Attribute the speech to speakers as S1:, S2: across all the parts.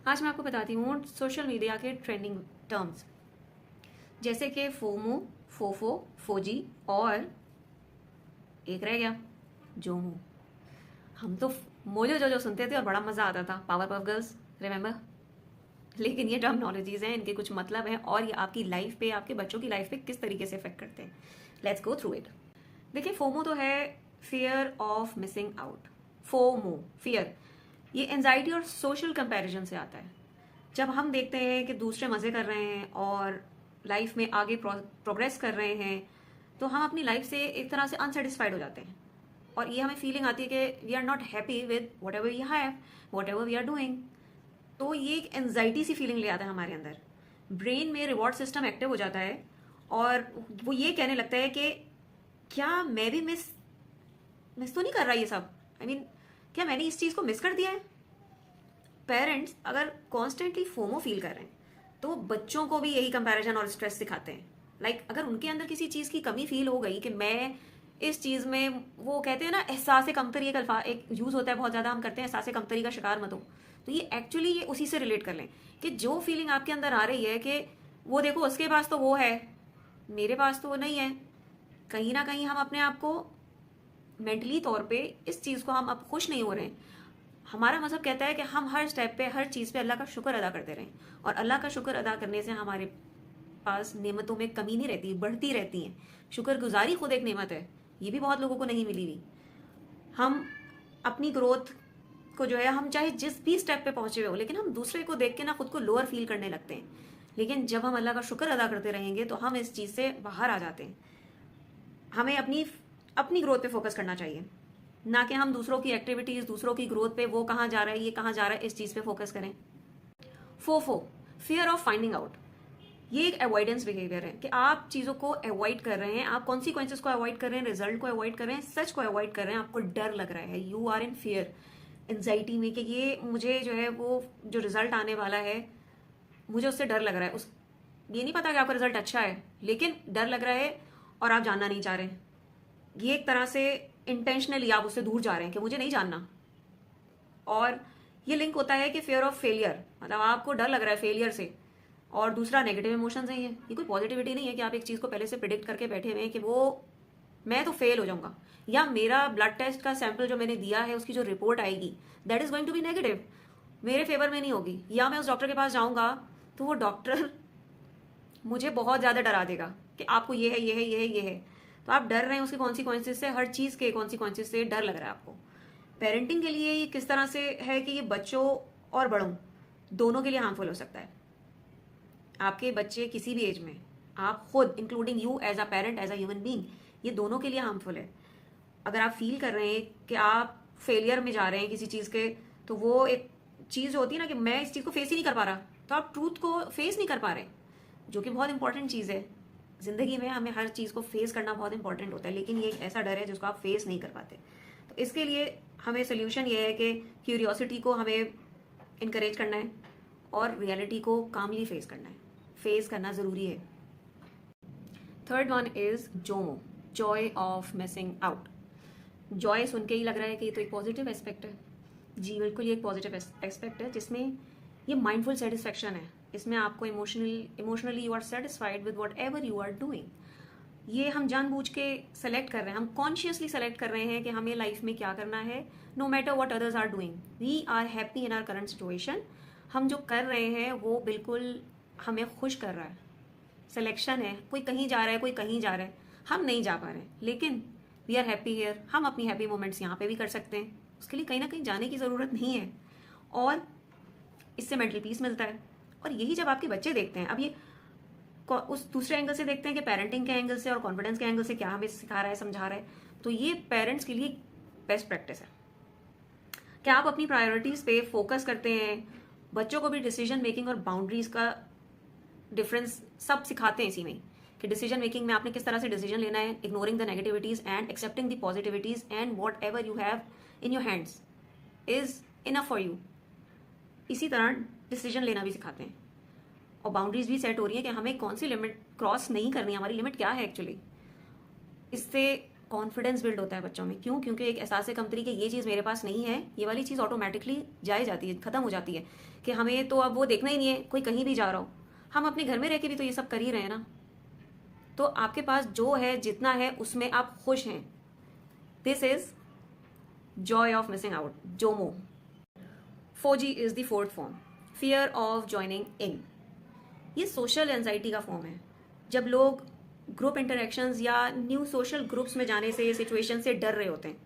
S1: आज मैं आपको बताती हूँ सोशल मीडिया के ट्रेंडिंग टर्म्स, जैसे कि फोमो, फोफो, फोजी और एक रह गया जोमो। हम तो मोजो जो सुनते थे और बड़ा मजा आता था, पावर पफ गर्ल्स, रिमेंबर। लेकिन ये टर्मिनोलॉजीज हैं, इनके कुछ मतलब हैं और ये आपकी लाइफ पे, आपके बच्चों की लाइफ पे किस तरीके से इफेक्ट करते हैं। Let's go through it. देखिए, फोमो तो है fear of missing out. FOMO, fear, ये एंजाइटी और सोशल कंपैरिजन से आता है। जब हम देखते हैं कि दूसरे मजे कर रहे हैं और लाइफ में आगे प्रोग्रेस कर रहे हैं, तो हम अपनी लाइफ से एक तरह से अनसेटिस्फाइड हो जाते हैं और ये हमें फीलिंग आती है कि we are not happy with whatever we have, whatever we are doing. तो ये एक एंजाइटी सी फीलिंग ले आता है हमारे अंदर। ब्रेन में रिवॉर्ड सिस्टम एक्टिव हो जाता है और वो ये कहने लगता है कि क्या मैं भी मिस तो नहीं कर रहा ये सब। आई मीन, क्या मैंने इस चीज को मिस कर दिया है। पेरेंट्स अगर कॉन्स्टेंटली फोमो फील कर रहे हैं तो बच्चों को भी यही कंपैरिजन और स्ट्रेस सिखाते हैं। अगर उनके अंदर किसी चीज की कमी फील हो गई कि मैं इस चीज में, वो कहते हैं ना एहसास कमतरी, एक यूज होता है बहुत ज्यादा, हम करते हैं एहसास कमतरी का शिकार मत हो। तो ये एक्चुअली ये उसी से रिलेट कर लें कि जो फीलिंग आपके अंदर आ रही है कि वो देखो उसके पास तो वो है, मेरे पास तो वो नहीं है। कहीं ना कहीं हम अपने आप को मेंटली तौर पे इस चीज को हम अब खुश नहीं हो रहे हैं। हमारा मजहब कहता है कि हम हर स्टेप पे, हर चीज पे अल्लाह का शुक्र अदा करते रहें और अल्लाह का शुक्र अदा करने से हमारे पास नेमतों में कमी नहीं रहती, बढ़ती रहती हैं। शुक्रगुजारी खुद एक नेमत है, ये भी बहुत लोगों को नहीं मिली हुई। हम अपनी ग्रोथ को जो है, हम चाहे जिस भी स्टेप पे पहुंचे हुए हो, लेकिन हम दूसरे को देख के ना खुद को लोअर फील करने लगते हैं। लेकिन जब हम अल्लाह का शुक्र अदा करते रहेंगे तो हम इस चीज से बाहर आ जाते हैं। हमें अपनी अपनी ग्रोथ पे फोकस करना चाहिए, ना कि हम दूसरों की एक्टिविटीज, दूसरों की ग्रोथ पे, वो कहाँ जा रहा है, ये कहाँ जा रहा है, इस चीज पे फोकस करें। फोफो, फियर ऑफ फाइंडिंग आउट, ये एक अवॉइडेंस बिहेवियर है कि आप चीजों को अवॉइड कर रहे हैं, आप कॉन्सिक्वेंसेस को अवॉइड कर रहे हैं, रिजल्ट को अवॉइड कर रहे हैं, सच को अवॉइड कर रहे हैं। आपको डर लग रहा है, you are in fear, anxiety में कि ये मुझे जो है, वो जो रिजल्ट आने वाला है मुझे उससे डर लग रहा है। ये नहीं पता कि आपका रिजल्ट अच्छा है, लेकिन डर लग रहा है और आप जानना नहीं चाह रहे। ये एक तरह से इंटेंशनली आप उससे दूर जा रहे हैं कि मुझे नहीं जानना। और ये लिंक होता है कि फेयर ऑफ फेलियर, मतलब आपको डर लग रहा है फेलियर से। और दूसरा नेगेटिव इमोशंस है। ये कोई पॉजिटिविटी नहीं है कि आप एक चीज को पहले से प्रिडिक्ट करके बैठे हुए हैं कि वो मैं तो फेल हो जाऊंगा, या मेरा ब्लड टेस्ट का सैंपल जो मैंने दिया है उसकी जो रिपोर्ट आएगी that is going to be negative, मेरे फेवर में नहीं होगी। या मैं उस डॉक्टर के पास जाऊंगा तो वो डॉक्टर मुझे बहुत ज्यादा डरा देगा कि आपको ये है, ये है, ये है, ये है। तो आप डर रहे हैं उसके कॉन्सिक्वेंसेस से, हर चीज के कॉन्सिक्वेंसेस से डर लग रहा है आपको। पेरेंटिंग के लिए ये किस तरह से है कि ये बच्चों और बड़ों दोनों के लिए हार्मफुल हो सकता है। आपके बच्चे किसी भी एज में, आप खुद including you as a parent, as a human being, ये दोनों के लिए हार्मफुल है। अगर आप फील कर रहे हैं कि आप फेलियर में जा रहे हैं किसी चीज के, तो वो एक चीज होती है ना कि मैं इस चीज को फेस ही नहीं कर पा रहा, तो आप ट्रूथ को फेस नहीं कर पा रहे, जो कि बहुत इंपॉर्टेंट चीज है। जिंदगी में हमें हर चीज को फेस करना बहुत इंपॉर्टेंट होता है, लेकिन ये एक ऐसा डर है जिसको आप फेस नहीं कर पाते। तो इसके लिए हमें सोल्यूशन ये है कि क्यूरियोसिटी को हमें इनकरेज करना है और रियलिटी को कामली फेस करना है। फेस करना जरूरी है। Third one is JOMO, joy of missing out. Joy सुन के ही लग रहा है कि ये तो एक पॉजिटिव एस्पेक्ट है। जी बिल्कुल, ये एक पॉजिटिव एस्पेक्ट है जिसमें ये माइंडफुल सेटिस्फेक्शन है। इसमें आपको emotionally you are satisfied with whatever you are doing. ये हम जानबूझ के सेलेक्ट कर रहे हैं, हम कॉन्शियसली सेलेक्ट कर रहे हैं कि हमें लाइफ में क्या करना है। No matter what others are doing, we are happy in our current situation. हम जो कर रहे हैं वो बिल्कुल हमें खुश कर रहा है। सिलेक्शन है, कोई कहीं जा रहा है, कोई कहीं जा रहा है, हम नहीं जा पा रहे हैं, लेकिन वी आर हैप्पी हियर। हम अपनी हैप्पी मोमेंट्स यहाँ पे भी कर सकते हैं, उसके लिए कहीं ना कहीं जाने की ज़रूरत नहीं है। और इससे मेंटल पीस मिलता है। और यही जब आपके बच्चे देखते हैं, अब ये उस दूसरे एंगल से देखते हैं कि पेरेंटिंग के एंगल से और कॉन्फिडेंस के एंगल से क्या हमें सिखा रहा है, समझा रहा है, तो ये पेरेंट्स के लिए बेस्ट प्रैक्टिस है। क्या आप अपनी प्रायोरिटीज पे फोकस करते हैं। बच्चों को भी डिसीजन मेकिंग और बाउंड्रीज का डिफरेंस सब सिखाते हैं इसी में, कि डिसीजन मेकिंग में आपने किस तरह से डिसीजन लेना है, ignoring the negativities and accepting the positivities, and what ever you have in your hands is enough for you. इसी तरह डिसीजन लेना भी सिखाते हैं। और बाउंड्रीज भी सेट हो रही है कि हमें कौन सी लिमिट क्रॉस नहीं करनी है, हमारी लिमिट क्या है एक्चुअली। इससे कॉन्फिडेंस बिल्ड होता है बच्चों में। क्यों? क्योंकि एक एहसास कमतरी कि ये चीज़ मेरे पास नहीं है, ये वाली चीज़ ऑटोमेटिकली जाए जाती है, ख़त्म हो जाती है कि हमें तो अब वो देखना ही नहीं है, कोई कहीं भी जा रहा हो। हम अपने घर में रह के भी तो ये सब कर ही रहे हैं ना। तो आपके पास जो है, जितना है, उसमें आप खुश हैं। This is Joy of missing out, Jomo. 4G is the fourth form, fear of joining in. ये सोशल एंजाइटी का फॉर्म है। जब लोग ग्रुप इंटरेक्शंस या न्यू सोशल ग्रुप्स में जाने से, सिचुएशन से डर रहे होते हैं,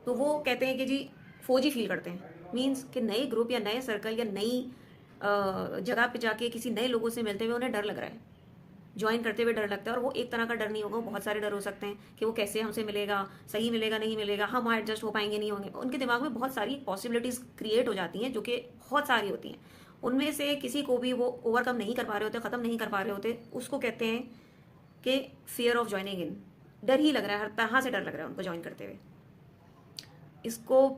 S1: तो वो कहते हैं कि जी 4G फील करते हैं। मीन्स कि नए ग्रुप या नए सर्कल या नई जगह पे जाके किसी नए लोगों से मिलते हुए उन्हें डर लग रहा है, ज्वाइन करते हुए डर लगता है। और वो एक तरह का डर नहीं होगा, बहुत सारे डर हो सकते हैं कि वो कैसे हमसे मिलेगा, सही मिलेगा नहीं मिलेगा, हम एडजस्ट हो पाएंगे नहीं होंगे। उनके दिमाग में बहुत सारी पॉसिबिलिटीज़ क्रिएट हो जाती हैं, जो कि बहुत सारी होती हैं। उनमें से किसी को भी वो ओवरकम नहीं कर पा रहे होते, ख़त्म नहीं कर पा रहे होते, उसको कहते हैं कि फियर ऑफ ज्वाइनिंग इन। डर ही लग रहा है, हर तरह से डर लग रहा है उनको ज्वाइन करते हुए। इसको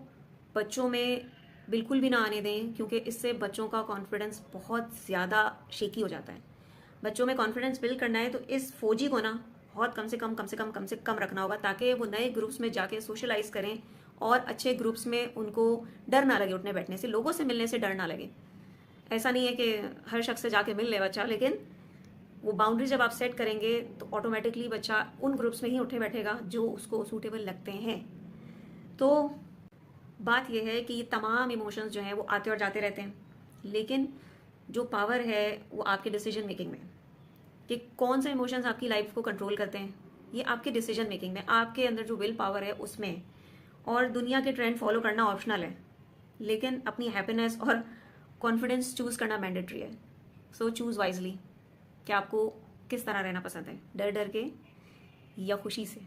S1: बच्चों में बिल्कुल भी ना आने दें, क्योंकि इससे बच्चों का कॉन्फिडेंस बहुत ज़्यादा शेकी हो जाता है। बच्चों में कॉन्फिडेंस बिल्ड करना है तो इस 4G को ना बहुत कम से कम रखना होगा, ताकि वो नए ग्रुप्स में जाके सोशलाइज करें और अच्छे ग्रुप्स में उनको डर ना लगे, उठने बैठने से, लोगों से मिलने से डर ना लगे। ऐसा नहीं है कि हर शख्स से जाके मिल ले बच्चा, लेकिन वो बाउंड्री जब आप सेट करेंगे तो ऑटोमेटिकली बच्चा उन ग्रुप्स में ही उठे बैठेगा जो उसको सूटेबल लगते हैं। तो बात यह है कि ये तमाम इमोशंस जो हैं वो आते और जाते रहते हैं, लेकिन जो पावर है वो आपके डिसीजन मेकिंग में, कि कौन से इमोशंस आपकी लाइफ को कंट्रोल करते हैं, ये आपके डिसीजन मेकिंग में, आपके अंदर जो विल पावर है उसमें। और दुनिया के ट्रेंड फॉलो करना ऑप्शनल है, लेकिन अपनी हैप्पीनेस और कॉन्फिडेंस चूज़ करना मैंडेटरी है। सो चूज़ वाइजली कि आपको किस तरह रहना पसंद है, डर डर के या खुशी से।